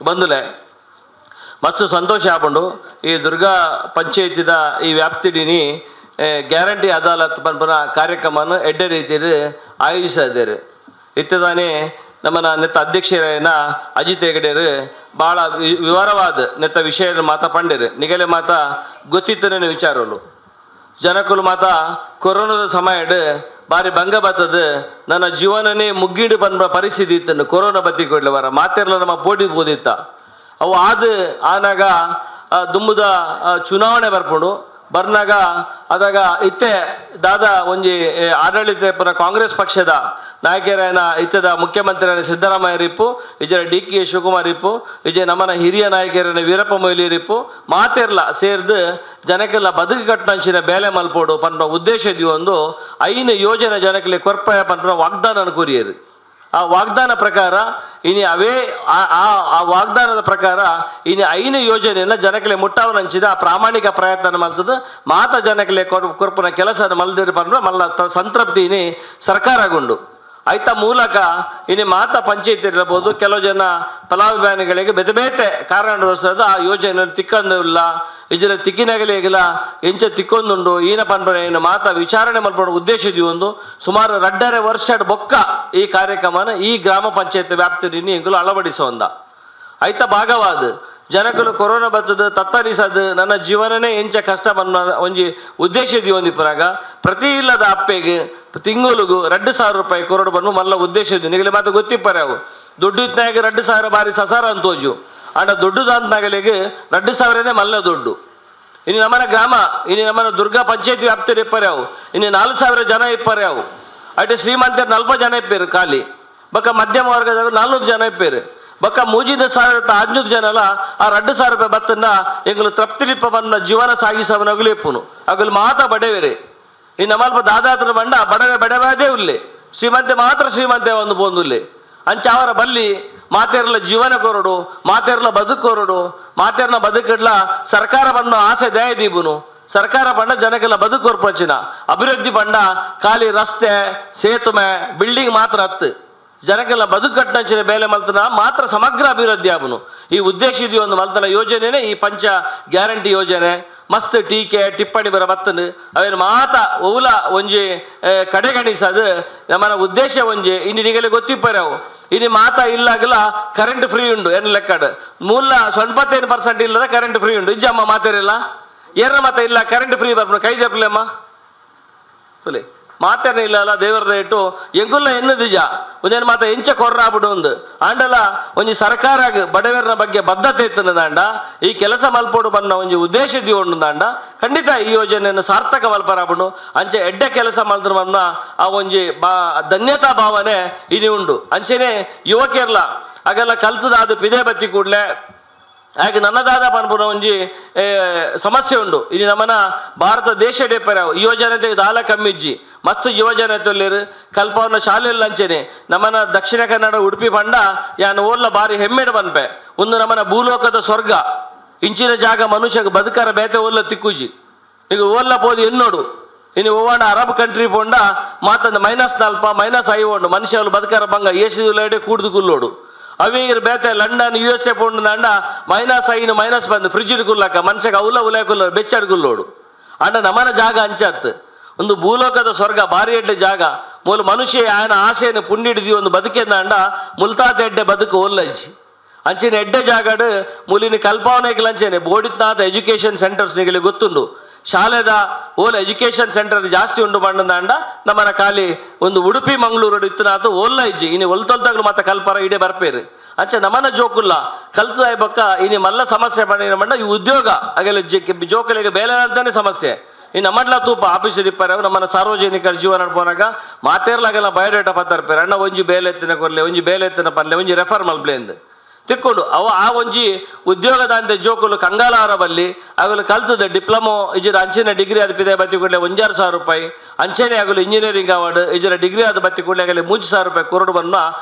ಬಂದುಲೆ ಮಸ್ತ್ ಸಂತೋಷ ಆಪುಂಡು ಈ ದುರ್ಗಾ ಪಂಚಾಯತಿದ ಈ ವ್ಯಾಪ್ತಿಡಿನಿ ಗ್ಯಾರಂಟಿ ಅದಾಲತ್ ಪನ್ಪುನ ಕಾರ್ಯಕ್ರಮವನ್ನು ಎಡ್ಡೆ ರೀತಿಯಲ್ಲಿ ಆಯೋಜಿಸಿದ್ದಾರೆ. ಇತ್ತದಾನೆ ನಮ್ಮನ ನೆತ್ತ ಅಧ್ಯಕ್ಷರಾಯನ ಅಜಿತ್ ಹೆಗಡೆರು ಭಾಳ ವಿವರವಾದ ನೆತ್ತ ವಿಷಯ ಮಾತ ಪಂಡಿರು ನಿಗಲೆ ಮಾತ ಗೊತ್ತಿತ್ತನೇ ವಿಚಾರಗಳು ಜನಕ್ಕಲು ಮಾತ ಕೊರೋನಾದ ಸಮಯಡ್ ಬಾರಿ ಭಂಗ ಬರ್ತದ ನನ್ನ ಜೀವನನೇ ಮುಗ್ಗಿಡು ಬಂದ ಪರಿಸ್ಥಿತಿ ಇತ್ತು. ಕೊರೋನಾ ಬತ್ತಿ ಕೊಡ್ಲವರ ಮಾತೆರ್ಲ ನಮ್ಮ ಪೋಟಿ ಬೋದಿತ್ತ ಅವು ಆನಾಗ ದುಮ್ಮದ ಚುನಾವಣೆ ಬರ್ಕೊಂಡು ಬರ್ನಾಗ ಅದಾಗ ಇತ್ತೆ ದಾದ ಒಂಜಿ ಆಡಳಿತ ಪುನಃ ಕಾಂಗ್ರೆಸ್ ಪಕ್ಷದ ನಾಯಕರಾಯನ ಇತ್ತದ ಮುಖ್ಯಮಂತ್ರಿಯ ಸಿದ್ದರಾಮಯ್ಯ ರಿಪ್ಪು ಇಜರ DK ಶಿವಕುಮಾರ್ ಇಪ್ಪು ಇಜೆ ನಮ್ಮನ ಹಿರಿಯ ನಾಯಕರನ್ನ ವೀರಪ್ಪ ಮೊಯ್ಲಿ ರಿಪ್ಪು ಮಾತೆರ್ಲ ಸೇರ್ದು ಜನಕ್ಕೆಲ್ಲ ಬದುಕು ಕಟ್ಟಂಚಿನ ಬೇಲೆ ಮಲ್ಪೋಡು ಪನ್ಪ ಉದ್ದೇಶದಿ ಒಂದು ಐನ ಯೋಜನೆ ಜನಕ್ಕೆ ಕೊರ್ಪಯ ಪನ್ಪ ವಾಗ್ದಾನ ಕೋರಿಯರು. ಆ ವಾಗ್ದಾನ ಪ್ರಕಾರ ಇನಿ ಅವೇ ಆ ವಾಗ್ದಾನದ ಪ್ರಕಾರ ಇನಿ ಐನು ಯೋಜನೆಯನ್ನು ಜನಕ್ಕೆ ಮುಟ್ಟಾವನಂಚಿದ ಆ ಪ್ರಾಮಾಣಿಕ ಪ್ರಯತ್ನ ಮಾಡ್ತದೆ ಮಾತ ಜನಕ್ಕೆ ಕೊರ್ಪುನ ಕೆಲಸ ಮಲ್ದಿರಿ ಪಂದ್ರೆ ಮಲ್ಲ ಸಂತೃಪ್ತಿ ಇನಿ ಸರ್ಕಾರಗೊಂಡು ಆಯ್ತ ಮೂಲಕ ಇನ್ನು ಮಾತ ಪಂಚಾಯತಿ ಇರಬಹುದು ಕೆಲವು ಜನ ಫಲಾನುಭವಿಗಳಿಗೆ ಬೇತೆ ಬೇತೆ ಕಾರಣವಶಾತ್ ಆ ಯೋಜನೆ ತಿಕ್ಕೊಂಡಿಲ್ಲ ಇಜರ ತಿಕ್ಕಿನಾಗಲಿಗಿಲ್ಲ ಎಂಚ ತಿಕ್ಕೊಂದುಂಡು ಈನ ಪನ್ಪನ ಏನು ಮಾತ ವಿಚಾರಣೆ ಮಾಡ್ಕೊಂಡು ಉದ್ದೇಶದಿ ಒಂದು ಸುಮಾರು 2.5 ವರ್ಷ ಬೊಕ್ಕ ಈ ಕಾರ್ಯಕ್ರಮನ ಈ ಗ್ರಾಮ ಪಂಚಾಯತ್ ವ್ಯಾಪ್ತಿಯಲ್ಲಿ ಇಂಕಲು ಅಳವಡಿಸೋಂದ ಆಯ್ತ ಭಾಗವಾದ ಜನಗಳು ಕೊರೋನಾ ಬರ್ತದ ತತ್ತರಿಸದು ನನ್ನ ಜೀವನನೇ ಎಂಚ ಕಷ್ಟ ಬನ್ನ ಒಂಜಿ ಉದ್ದೇಶದಿ ಒಂದಿಪ್ಪರಾಗ ಪ್ರತಿ ಇಲ್ಲದ ಅಪ್ಪೆಗೆ ತಿಂಗಳಿಗೂ 2,000 ರೂಪಾಯಿ ಕೊರೋಡು ಬನ್ನು ಮಲ್ಲ ಉದ್ದೇಶದಿ ನಿಗಲಿ ಮಾತು ಗೊತ್ತಿಪ್ಪರೆ ಅವು ದುಡ್ಡು ಇತ್ನಾಗ 2,000 ಬಾರಿ ಸಸಾರ ಅಂತೋಜು ಅಂಡ ದುಡ್ಡು ಅಂತನಾಗಲಿಗೆ 2,000ನೇ ಮಲ್ಲ ದುಡ್ಡು. ಇನ್ನು ನಮ್ಮನ ಗ್ರಾಮ ಇನ್ನು ನಮ್ಮನ ದುರ್ಗಾ ಪಂಚಾಯತಿ ವ್ಯಾಪ್ತಿ ಇಪ್ಪರೆ ಅವು ಇನ್ನು 4,000 ಜನ ಇಪ್ಪರೆ ಅವು ಅಟ್ ಶ್ರೀಮಂತರು 40 ಜನ ಇಪ್ಪೇರು ಖಾಲಿ ಬಕ್ಕ ಮಧ್ಯಮ ವರ್ಗದಾಗ 400 ಜನ ಇಪ್ಪೇರು ಬಕ್ಕ 3,500 ಜನ ಅಲ್ಲ ಆ 2,000 ರೂಪಾಯಿ ಬತ್ತನ್ನ ಎಂಗಳು ತೃಪ್ತಿಲಿಪ್ಪ ಬಂದ ಜೀವನ ಸಾಗಿಸವನಗಲು ಇಪ್ಪುನು ಅಗಲು ಮಾತ ಬಡವೇರೆ ಇನ್ನು ನಮ್ಮಲ್ಪ ದಾದಾತ್ರ ಬಂಡ ಬಡವದೇ ಉಲ್ಲೆ ಶ್ರೀಮಂತೆ ಮಾತ್ರ ಶ್ರೀಮಂತೆ ಒಂದು ಬೋಂದುಲ್ಲೆ ಅಂಚ ಅವರ ಬಲ್ಲಿ ಮಾತೆರ್ಲ ಜೀವನ ಕೊರಡು ಮಾತೆರ್ಲ ಬದುಕು ಕೊರಡು ಮಾತೆರ್ನ ಬದುಕಿಡ್ಲ ಸರ್ಕಾರ ಬಂದ ಆಸೆ ದಯ ದೀಬುನು ಸರ್ಕಾರ ಬಂಡ ಜನಕ್ಕೆಲ್ಲ ಬದುಕು ಕೊರ್ಪಂಚಿನ ಅಭಿವೃದ್ಧಿ ಬಂಡ ಖಾಲಿ ರಸ್ತೆ ಸೇತುವೆ ಬಿಲ್ಡಿಂಗ್ ಮಾತ್ರ ಹತ್ತು ಜನಕ್ಕೆಲ್ಲ ಬದುಕು ಕಟ್ಟಂಚಿನ ಬೇಲೆ ಮಲ್ತನ ಮಾತ್ರ ಸಮಗ್ರ ಅಭಿವೃದ್ಧಿ ಆಗುನು ಈ ಉದ್ದೇಶದಿ ಒಂದು ಮಲ್ತನ ಯೋಜನೆನೇ ಈ ಪಂಚ ಗ್ಯಾರಂಟಿ ಯೋಜನೆ ಮಸ್ತ್ ಟೀಕೆ ಟಿಪ್ಪಣಿ ಬರ ಬತ್ತನು ಅವೇನು ಮಾತ ಓಲ ಒಂಜಿ ಕಡೆಗಣಿಸದು ನಮ್ಮನ ಉದ್ದೇಶ ಒಂಜಿ ಇನ್ನು ನಿಗಲೆ ಗೊತ್ತಿಪ್ಪರೆ ಅವು ಇನ್ನು ಮಾತ ಇಲ್ಲಾಗಲ ಕರೆಂಟ್ ಫ್ರೀ ಉಂಡು ಏನು ಲೆಕ್ಕಡ್ ಮೂಲ 95% ಇಲ್ಲದ ಕರೆಂಟ್ ಫ್ರೀ ಉಂಡು ಇಜ್ಜಮ್ಮ ಮಾತೇರಿಲ್ಲ ಏರ ಮಾತ ಇಲ್ಲ ಕರೆಂಟ್ ಫ್ರೀ ಬರ್ಬೋದು ಕೈ ಜಪ್ಲಮ್ಮ ತುಲೆ ಮಾತೇನೆ ಇಲ್ಲ ದೇವರ ಇಟ್ಟು ಎಂಗುಲ್ಲ ಎನ್ನದಿಜ ಒಂದೇನು ಮಾತ ಎಂಚ ಕೊರ್ರಾಬಿಡು ಒಂದು ಆಂಡಲ ಒಂಜಿ ಸರ್ಕಾರ ಬಡವರ ಬಗ್ಗೆ ಬದ್ಧತೆ ಇತ್ತಂಡ ಈ ಕೆಲಸ ಮಲ್ಪೋಡು ಬನ್ನ ಒಂಜಿ ಉದ್ದೇಶದಿ ಉಂಡುಂದಾಂಡ ಖಂಡಿತ ಈ ಯೋಜನೆಯನ್ನು ಸಾರ್ಥಕ ಮಲ್ಪರಾಬಿಡು ಅಂಚೆ ಎಡ್ಡೆ ಕೆಲಸ ಮಲ್ದ್ರ ಬನ್ನ ಆ ಒಂಜಿ ಧನ್ಯತಾ ಭಾವನೆ ಇದು ಉಂಡು ಅಂಚೆನೆ ಯುವಕರ್ಲ ಹಾಗೆಲ್ಲ ಕಲ್ತದ ಅದು ಪಿದೆ ಬತ್ತಿ ಕೂಡಲೇ ಹಾಗೆ ನನ್ನದಾದ ಪನ್ಪುನ ಒಂಜಿ ಸಮಸ್ಯೆ ಉಂಡು ಇದು ನಮ್ಮನ ಭಾರತ ದೇಶ ಡೇಪರ ಯುವಜನತೆ ದಾಲ ಕಮ್ಮಿಜ್ಜಿ ಮಸ್ತ್ ಯುವಜನ ತೊಲ್ಲಿರು ಕಲ್ಪವನ್ನ ಶಾಲೆಯಲ್ಲಿ ಅಂಚೆನೆ ನಮ್ಮನ ದಕ್ಷಿಣ ಕನ್ನಡ ಉಡುಪಿ ಪಂಡ ಯಾನು ಓಲ್ಲ ಬಾರಿ ಹೆಮ್ಮೆಡು ಬನ್ಪೆ ಒಂದು ನಮ್ಮನ ಭೂಲೋಕದ ಸ್ವರ್ಗ ಇಂಚಿನ ಜಾಗ ಮನುಷ್ಯಗೆ ಬದುಕರ ಬೇತೆ ಓಲ್ಲ ತಿಕ್ಕುಜಿ ಈಗ ಓಲ್ಲ ಪೋದು ಎನ್ನೋಡು ಇನ್ನು ಓವಾಂಡ ಅರಬ್ ಕಂಟ್ರಿ ಪೋಂಡ ಮಾತಂದ -4 -5 ಮನುಷ್ಯ ಬದುಕರ ಬಂಗ ಏಸಿದುಲೇಡೆ ಕೂಡ್ದು ಕುಲ್ಲೋಡು ಅವಿಂಗ್ರ ಬೇತೆ ಲಂಡನ್ USA ಪೋಂಡು ನಂಡ -5 ಬಂದು ಫ್ರಿಜ್ ಕುಲ್ಲಕ ಮನುಷ್ಯಗೆ ಅವಲ ಉಲೆ ಕುಲ್ಲ ಬೆಚ್ಚಡ್ ಕುಲ್ಲೋಡು ಅಂಡ ನಮ್ಮನ ಜಾಗ ಅಂಚತ್ ಒಂದು ಭೂಲೋಕದ ಸ್ವರ್ಗ ಬಾರಿ ಎಡ್ಡೆ ಜಾಗ ಮೂಲ ಮನುಷ್ಯ ಆಯನ ಆಸೆಯನ್ನು ಪುಂಡಿಡಿದಿ ಒಂದು ಬದುಕೆಂದ ಅಂಡ ಮುಲ್ತಾತ ಎಡ್ಡೆ ಬದುಕು ಓಲ್ಲಜ್ಜಿ ಅಂಚಿನ ಎಡ್ಡೆ ಜಾಗಡ್ ಮೂಲಿನ ಕಲ್ಪವನೆಗೆ ಅಂಚೆನೆ ಬೋಡಿತ್ನಾಥ ಎಜುಕೇಶನ್ ಸೆಂಟರ್ಸ್ ನಿಗಲಿ ಗೊತ್ತುಂಡು ಶಾಲೆದ ಓಲ್ ಎಜುಕೇಶನ್ ಸೆಂಟರ್ ಜಾಸ್ತಿ ಉಂಡು ಬಂಡ ನಮ್ಮನ ಖಾಲಿ ಒಂದು ಉಡುಪಿ ಮಂಗಳೂರು ಇತ್ತನಾಥ ಓಲ್ಲ ಇಜ್ಜಿ ಇನ್ನು ಒಲ್ತೊಲ್ತಾಗ್ಲು ಮತ್ತೆ ಕಲ್ಪರ ಇಡೇ ಬರ್ಪೇರು ಅಂಚೆ ನಮ್ಮನ ಜೋಕುಲ್ಲ ಕಲ್ತದ ಬಕ್ಕ ಇನ್ನು ಮಲ್ಲ ಸಮಸ್ಯೆ ಬಂಡ ಈ ಉದ್ಯೋಗ ಹಾಗೆಲ್ಲ ಜೋಕಲಿಗೆ ಬೇಲೆ ಅಂತಾನೆ ಸಮಸ್ಯೆ ಇನ್ನು ನಮ್ಮಡ್ಲ ತೂಪ ಆಫೀಸ್ ಇಪ್ಪರೆ ನಮ್ಮನ ಸಾರ್ವಜನಿಕರ ಜೀವನ ನಡ್ಪೋನಾಗ ಮಾತೇರ್ಲಾಗೆಲ್ಲ ಬಯೋಡೇಟಾ ಪತ್ತರ್ಪೇರು ಅಣ್ಣ ಒಂಜಿ ಬೇಲೆ ಎತ್ತಿನ ಕೊರ್ಲೆ ಒಂಜಿ ಬೇಲೆ ಎತ್ತಿನ ಪರ್ಲೆ ಒಂಜಿ ರೆಫರ್ ಮಲ್ಪ್ಲೆಂದು ತಿಕ್ಕೊಂಡು ಆ ಒಂಜಿ ಉದ್ಯೋಗದಾಂತೆ ಜೋಕುಲು ಕಂಗಾಲಾರ ಬಲ್ಲಿ ಆಗಲು ಕಲ್ತದ ಡಿಪ್ಲೊಮೊ ಇಜರ ಅಂಚಿನ ಡಿಗ್ರಿ ಅದು ಪಿದೆ ಬತ್ತಿ ಕೂಡಲೇ 1,600 ರೂಪಾಯಿ ಅಂಚೆನೆ ಆಗಲು ಇಂಜಿನಿಯರಿಂಗ್ ಅವಾರ್ಡ್ ಇಜರ ಡಿಗ್ರಿ ಅದು ಬತ್ತಿ ಕೂಡಲೇ ಆಗಲಿ 3,000 ರೂಪಾಯಿ ಕೊರಡು ಬನ್ನ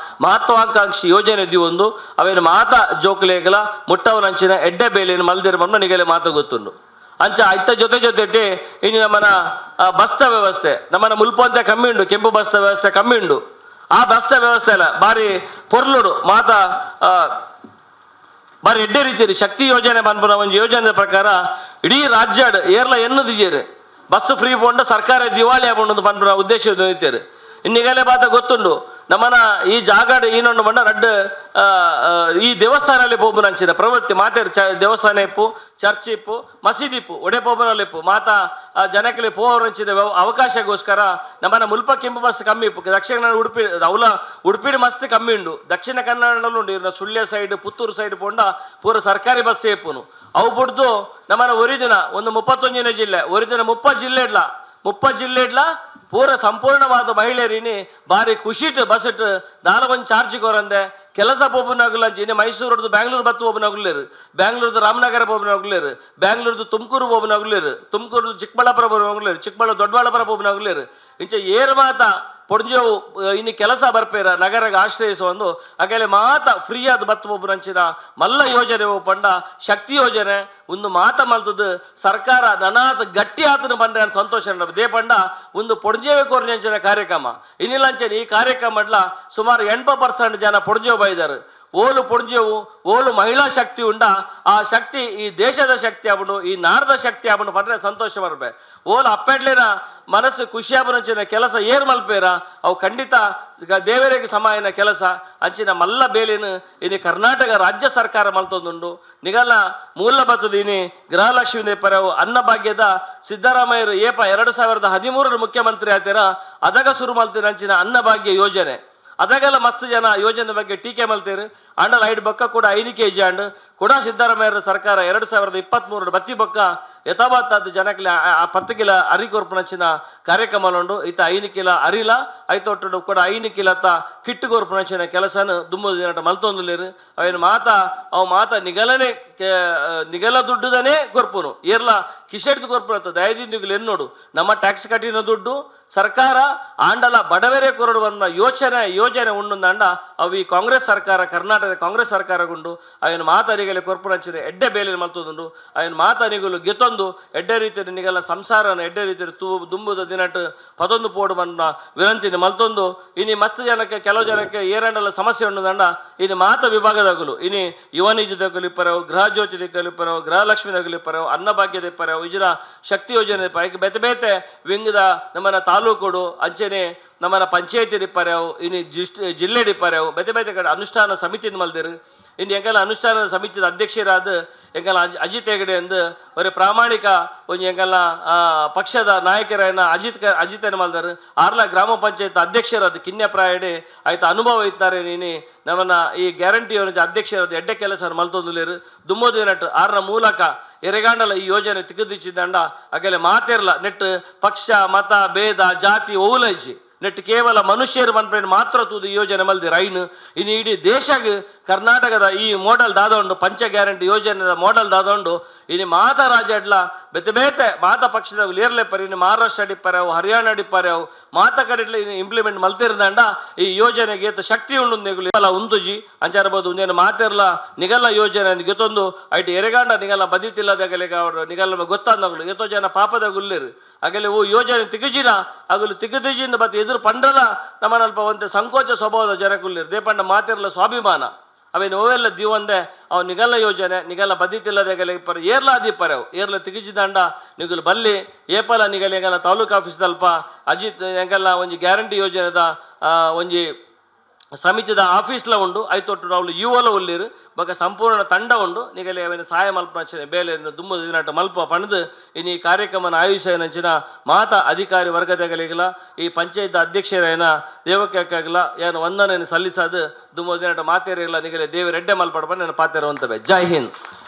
ಮಹತ್ವಾಕಾಂಕ್ಷಿ ಯೋಜನೆ ದಿ ಒಂದು ಅವೇನು ಮಾತ ಜೋಕುಲೇಗಲ ಮುಟ್ಟವನ ಅಂಚಿನ ಎಡ್ಡೆ ಬೇಲೆಯನ್ನು ಮಲ್ದಿರ ಬನ್ನ ನಿಗಲೆ ಮಾತು ಗೊತ್ತುಂಡು ಅಂಚ ಇತ್ತ ಜೊತೆ ಇನ್ನು ನಮ್ಮನ ಬಸ್ತ ವ್ಯವಸ್ಥೆ ನಮ್ಮನ ಮುಲ್ಪಂತೆ ಕಮ್ಮಿ ಉಂಡು ಕೆಂಪು ಬಸ್ತ ವ್ಯವಸ್ಥೆ ಕಮ್ಮಿ ಉಂಡು ಆ ಬಸ್ತ ವ್ಯವಸ್ಥೆ ಎಲ್ಲ ಬಾರಿ ಪೊರ್ಲುಡು ಮಾತ ಬಾರಿ ಎಡ್ಡೆ ರೀತಿಯಲ್ಲಿ ಶಕ್ತಿ ಯೋಜನೆ ಪನ್ಪುನ ಒಂದು ಯೋಜನೆ ಪ್ರಕಾರ ಇಡೀ ರಾಜ್ಯ ಏರ್ಲ ಎನ್ನದಿಜೇರು ಬಸ್ ಫ್ರೀ ಪೋಂಡ ಸರ್ಕಾರ ದಿವಾಳಿ ಆಗೊಂಡು ಪನ್ಪುನ ಉದ್ದೇಶ ಇತ್ತೇರು ಇನ್ನೀಗಲೇ ಬಾತ ಗೊತ್ತುಂಡು ನಮ್ಮನ ಈ ಜಾಗಾಡ್ ಈನೊಂದು ಬಂಡ ರಡ್ಡ್ ಈ ದೇವಸ್ಥಾನಲ್ಲಿ ಪೋಪುನ ಅಂಚಿನ ಪ್ರವೃತ್ತಿ ಮಾತೇರು ದೇವಸ್ಥಾನ ಇಪ್ಪು ಚರ್ಚ್ ಇಪ್ಪು ಮಸೀದಿ ಇಪ್ಪು ಒಡೆ ಪೋಪನಲ್ಲಿ ಇಪ್ಪು ಮಾತ ಜನಕ್ಕೆ ಪೋವರಂಚಿದ ಅವಕಾಶಗೋಸ್ಕರ ನಮ್ಮನ ಮುಲ್ಪ ಕೆಂಪು ಬಸ್ ಕಮ್ಮಿ ಇಪ್ಪು ದಕ್ಷಿಣ ಕನ್ನಡ ಉಡುಪಿ ಅವಲ ಉಡುಪಿಡಿ ಮಸ್ತ್ ಕಮ್ಮಿ ಉಂಡು ದಕ್ಷಿಣ ಕನ್ನಡದಲ್ಲೂ ಉಂಡು ಇನ್ನು ಸುಳ್ಯ ಸೈಡ್ ಪುತ್ತೂರು ಸೈಡ್ ಪೋಂಡ ಪೂರ ಸರ್ಕಾರಿ ಬಸ್ಸೇ ಇಪ್ಪುನು ಅವು ಬಿಡ್ದು ನಮ್ಮನ ಒರಿದಿನ ಒಂದು 31 ಜಿಲ್ಲೆ ಒರಿದಿನ 30 ಜಿಲ್ಲೆಡ್ಲ ಪೂರ ಸಂಪೂರ್ಣವಾದ ಮಹಿಳೆಯರಿನಿ ಬಾರಿ ಖುಷಿಟ್ ಬಸ್ಟ್ ದಾಲಗೊಂದು ಚಾರ್ಜ್ ಕೋರಂದೆ ಕೆಲಸ ಪೋಪನಾಗಲಂಚಿ ಇನ್ನು ಮೈಸೂರದ್ದು ಬ್ಯಾಂಗ್ಳೂರು ಬತ್ತು ಪೋಪನಾಗಲೇರು ಬ್ಯಾಂಗ್ಳೂರ್ದು ರಾಮನಗರ ಪೋಪನಾಗಲೇರು ಬ್ಯಾಂಗ್ಳೂರ್ದು ತುಮಕೂರು ಪೋಪನಾಗಲೇರು ತುಮಕೂರು ಚಿಕ್ಕಬಳ್ಳಾಪುರ ಪೋಪನಾಗಲೇರು ಚಿಕ್ಕಬಳ್ಳಾಪುರ ದೊಡ್ಡಬಳ್ಳಾಪುರ ಪೋಪನಾಗಲೇರು ಇಂಚ ಏರು ಮಾತ ಪೊಡ್ಜೋವು ಇನ್ನು ಕೆಲಸ ಬರ್ಪೇರ ನಗರಗೆ ಆಶ್ರಯಿಸುವಂದು ಅಗಲೆ ಮಾತ ಫ್ರೀ ಆದ ಬತ್ತು ಪೋಪುನಂಚಿನ ಮಲ್ಲ ಯೋಜನೆ ಪಂಡ ಶಕ್ತಿ ಯೋಜನೆ ಒಂದು ಮಾತ ಮಲ್ತದ್ದು ಸರ್ಕಾರ ನನಾತ್ ಗಟ್ಟಿ ಆತನು ಬಂದ್ರೆ ಅಂತ ಸಂತೋಷ ದೇ ಪಂಡ ಒಂದು ಪೊಡ್ಜೇವೆ ಕೋರ್ನಂಚಿನ ಕಾರ್ಯಕ್ರಮ ಇನ್ನಿಲ್ಲಂಚನೆ ಈ ಕಾರ್ಯಕ್ರಮಡ್ಲ ಸುಮಾರು 80% ಜನ ಪೊಡ್ಜೇವು ಬೈದಾರು ಓಲು ಪೊಡ್ಜೇವು ಓಲು ಮಹಿಳಾ ಶಕ್ತಿ ಉಂಡ ಆ ಶಕ್ತಿ ಈ ದೇಶದ ಶಕ್ತಿ ಆಗ್ಬಿಡು ಈ ನಾಡದ ಶಕ್ತಿ ಆಗ್ಬಿಡು ಬಂದ್ರೆ ಸಂತೋಷ ಬರ್ಬೇ ಓಲು ಅಪ್ಪೆಡ್ಲಿನ ಮನಸ್ಸು ಖುಷಿ ಆಗ್ಬಂಚಿನ ಕೆಲಸ ಏರ್ ಮಲ್ಪೇರ ಅವು ಖಂಡಿತ ದೇವರಿಗೆ ಸಮಾಯನ ಕೆಲಸ ಅಂಚಿನ ಮಲ್ಲ ಬೇಲಿನ ಇನ್ನು ಕರ್ನಾಟಕ ರಾಜ್ಯ ಸರ್ಕಾರ ಮಲ್ತೊಂದುಂಡು ನಿಗಲ ಮೂಲ ಬತ್ತದ ಇನಿ ಗೃಹಲಕ್ಷ್ಮಿ ದೇಪರವು ಅನ್ನಭಾಗ್ಯದ ಸಿದ್ದರಾಮಯ್ಯರು 2013 ಮುಖ್ಯಮಂತ್ರಿ ಆತೀರ ಅದಾಗ ಶುರು ಮಲ್ತಿನ ಅಂಚಿನ ಅನ್ನಭಾಗ್ಯ ಯೋಜನೆ ಅದಾಗೆಲ್ಲ ಮಸ್ತ್ ಜನ ಯೋಜನೆ ಬಗ್ಗೆ ಟೀಕೆ ಮಲ್ತೀರಿ ಅಂಡಲ್ 5 ಬೊಕ್ಕ ಕೂಡ 5 kg ಅಂಡ್ ಕೂಡ ಸಿದ್ದರಾಮಯ್ಯರ ಸರ್ಕಾರ 2023 ಬತ್ತಿ ಬೊಕ್ಕ ಯಥಾವತ್ತಾದ ಜನಕ್ಕೆ 10 ಕಿಲ ಅರಿ ಕೊರ್ಪುನಂಚಿನ ಕಾರ್ಯಕ್ರಮ ಉಂಡು ಇತ್ತ 5 ಕಿಲ ಅರಿಲ ಐತೊಟ್ಟು ಕೂಡ 5 ಕಿಲತ್ತ ಕಿಟ್ಟು ಕೊರ್ಪುನಂಚಿನ ಕೆಲಸನ ದುಮ್ಮು ದಿನ ಮಲ್ತೊಂದುಲೇರು ಅವೇನು ಮಾತ ನಿಗಲ ದುಡ್ಡುದನೇ ಕೊರ್ಪುನು ಏರ್ಲ ಕಿಶೆಡ್ದು ಕೊರ್ಪುನ ದಯದಿಂದಿಗಳು ಎನ್ನೋಡು ನಮ್ಮ ಟ್ಯಾಕ್ಸ್ ಕಟ್ಟಿನ ದುಡ್ಡು ಸರ್ಕಾರ ಆಂಡಲ ಬಡವರೇ ಕೊರಡುವನ್ನ ಯೋಜನೆ ಉಂಡುಂದಂಡ ಅವು ಈ ಕಾಂಗ್ರೆಸ್ ಸರ್ಕಾರ ಕರ್ನಾಟಕ ಕಾಂಗ್ರೆಸ್ ಸರ್ಕಾರಗುಂಡು ಅವೇನು ಮಾತನಿಗಲೆ ಕೊರ್ಪುನಂಚಿನ ಎಡ್ಡೆ ಬೇಲಿನ ಮಲ್ತೊಂದುಂಡು ಅವೇನು ಮಾತನಿಗಲು ಗೆತ್ತೊಂದು ಎಡ್ಡೆ ರೀತಿಯ ನಿಗಲ ಸಂಸಾರನ ಎಡ್ಡೆ ರೀತಿಯ ದುಂಬುದ ದಿನಟ್ಟು ಪದೊಂದು ಪೋಡುವನ್ನ ವಿನಂತಿನಿ ಮಲ್ತೊಂದು ಇನಿ ಮಸ್ತ್ ಜನಕ್ಕೆ ಕೆಲವು ಜನಕ್ಕೆ ಏರಂಡಲ ಸಮಸ್ಯೆ ಉಂಡುದಂಡ ಇನ್ನು ಮಾತ ವಿಭಾಗದಾಗಲು ಇನಿ ಯುವನಿಜದ ಕಲಿಪರವು ಗೃಹ ಜ್ಯೋತಿ ಕಲಿಪರವು ಗೃಹಲಕ್ಷ್ಮಿ ಕಲಿಪರವು ಅನ್ನಭಾಗ್ಯ ದಿಪ್ಪರವು ಇಜಿನ ಶಕ್ತಿ ಯೋಜನೆ ಪೈಕಿ ಬೇತೆ ವಿಂಗದ ನಮ್ಮನ ತಾಲೂಕುಡು ಅಂಚೆನೆ ನಮ್ಮನ ಪಂಚಾಯತಿ ಡಿಪ್ಪರ್ಯಾವು ಇನ್ನು ಜಿಲ್ಲೆ ಡಿಪ್ಪರ್ಯಾವು ಬೇತೆ ಕಡೆ ಅನುಷ್ಠಾನ ಸಮಿತಿನ ಮಲ್ದಿರು ಇನ್ನು ಎಂಗೆಲ್ಲ ಅನುಷ್ಠಾನ ಸಮಿತಿದ ಅಧ್ಯಕ್ಷರಾದ ಎಂಗೆಲ್ಲ ಅಜಿತ್ ಹೆಗಡೆ ಎಂದು ಅವರೇ ಪ್ರಾಮಾಣಿಕ ಒಂದು ಎಂಗೆಲ್ಲ ಪಕ್ಷದ ನಾಯಕರನ್ನ ಅಜಿತನ ಮಲ್ದರು ಆರ್ಲ ಗ್ರಾಮ ಪಂಚಾಯತ್ ಅಧ್ಯಕ್ಷರಾದ ಕಿನ್ಯಪ್ರಾಯಡೆ ಆಯ್ತು ಅನುಭವ ಇದ್ದಾರೆ ನೀನು ನಮ್ಮನ್ನ ಈ ಗ್ಯಾರಂಟಿ ಅಧ್ಯಕ್ಷರಾದ ಎಡ್ಡೆ ಕೆಲಸ ಮಲ್ತೊಂದುಲೇರು ದುಮ್ಮೋದು ನಟ್ಟು ಆರ್ನ ಮೂಲಕ ಎರೆಗಾಂಡಲ ಈ ಯೋಜನೆ ತಿಗುದಿಚ್ಚಿದಂಡ ಅಗಲೆ ಮಾತೇರ್ಲ ನೆಟ್ಟು ಪಕ್ಷ ಮತ ಭೇದ ಜಾತಿ ಓಲೈಜಿ ನೆಟ್ಟು ಕೇವಲ ಮನುಷ್ಯರು ಬಂದ್ಪೇನು ಮಾತ್ರ ತೂದು ಯೋಜನೆ ಮಲ್ದಿರ ಐನು ಇನ್ನು ಇಡೀ ದೇಶಕ್ಕೆ ಕರ್ನಾಟಕದ ಈ ಮಾಡೆಲ್ ದಾದೊಂಡು ಪಂಚ ಗ್ಯಾರಂಟಿ ಯೋಜನೆ ಮಾಡೆಲ್ ದಾದೊಂಡು ಇನ್ನು ಮಾತ ರಾಜ್ಯಡ್ಲ ಬೇತೆ ಮಾತ ಪಕ್ಷದ ಲೇರ್ಲೆಪ್ಪರ್ ಇನ್ನು ಮಹಾರಾಷ್ಟ್ರ ಡಿಪ್ಪರ್ಯಾವು ಹರಿಯಾಣ ಡಿಪ್ಪರ್ಯಾವು ಮಾತ ಕಡೆಡ್ಲ ಇನ್ನು ಇಂಪ್ಲಿಮೆಂಟ್ ಮಲ್ತಿರ್ದಂಡ ಈ ಯೋಜನೆಗೆ ಶಕ್ತಿ ಉಂಡು ನೆಗುಲಿ ಉಂದುಜಿ ಅಂಚಾರಬಹುದು ಒಂದೇನು ಮಾತಿರ್ಲ ನಿಗಲ್ಲ ಯೋಜನೆ ಗೆತ್ತೊಂದು ಐಟಿ ಎರೆಗಾಂಡ ನಿಗಲ್ಲ ಬದಿತಿಲ್ಲದಾಗಲಿಗೆ ಅವರು ನಿಗಲ್ಲ ಗೊತ್ತಾದಗಳು ಎತ್ತೋ ಜನ ಪಾಪದ ಗುಲ್ಲಿರು ಆಗಲೇ ಓ ಯೋಜನೆ ತಿಗುಜಿನ ಆಗಲು ತಿಗುದಿಜಿಂದ ಬತ್ ಎದುರು ಪಂಡಲ ನಮ್ಮನಲ್ಪ ಒಂದು ಸಂಕೋಚ ಸ್ವಭಾವದ ಜನಕುಲ್ಲಿರು ದೇಪಂಡ ಮಾತಿರ್ಲ ಸ್ವಾಭಿಮಾನ ಅವೇನು ಓವೆಲ್ಲ ದೀವಂದೆ ಅವು ನಿಗಲ್ಲ ಯೋಜನೆ ನಿಗಲ್ಲ ಬದಿತಿಲ್ಲದಾಗಲಿ ಇಪ್ಪರು ಏರ್ಲ ದಿಪ್ಪರವು ಏರ್ಲ ತಿಗುಜಿದಂಡ ನಿಗಲು ಬಲ್ಲಿ ಏಪಲ ನಿಗಲ ಎಂಗಲ್ಲ ತಾಲೂಕು ಆಫೀಸ್ದಲ್ಪ ಅಜಿತ್ ಎಂಗಲ್ಲ ಒಂದು ಗ್ಯಾರಂಟಿ ಯೋಜನೆದ ಒಂಜಿ ಸಮಿತಿದ ಆಫೀಸ್ಲ ಉಂಡು ಐತೊಟ್ಟು ಅವಳು ಯುವಲ ಉಲ್ಲಿರು ಬೊಕ ಸಂಪೂರ್ಣ ತಂಡ ಉಂಡು ನಿಗಲೆ ಅವನ ಸಹಾಯ ಮಲ್ಪನಂಚಿನ ಬೇಲೆ ದುಂಬು ದಿನಟ ಮಲ್ಪ ಪಣದು ಇನ್ನು ಈ ಕಾರ್ಯಕ್ರಮನ ಆಯುಷನಂಚಿನ ಮಾತ ಅಧಿಕಾರಿ ವರ್ಗದಾಗಲಿಗಲ ಈ ಪಂಚಾಯತ್ ಅಧ್ಯಕ್ಷರೇನ ದೇವಕ್ಕಾಗಲ ಏನು ವಂದನೆಯನ್ನು ಸಲ್ಲಿಸದು ದುಂಬು ದಿನಟ ಮಾತೇರಿಗಲ ನಿಗಲೆ ದೇವರೆಡ್ಡೆ ಮಲ್ಪಡ ನನ್ನ ಪಾತಿರುವಂತವೆ. ಜೈ ಹಿಂದ್.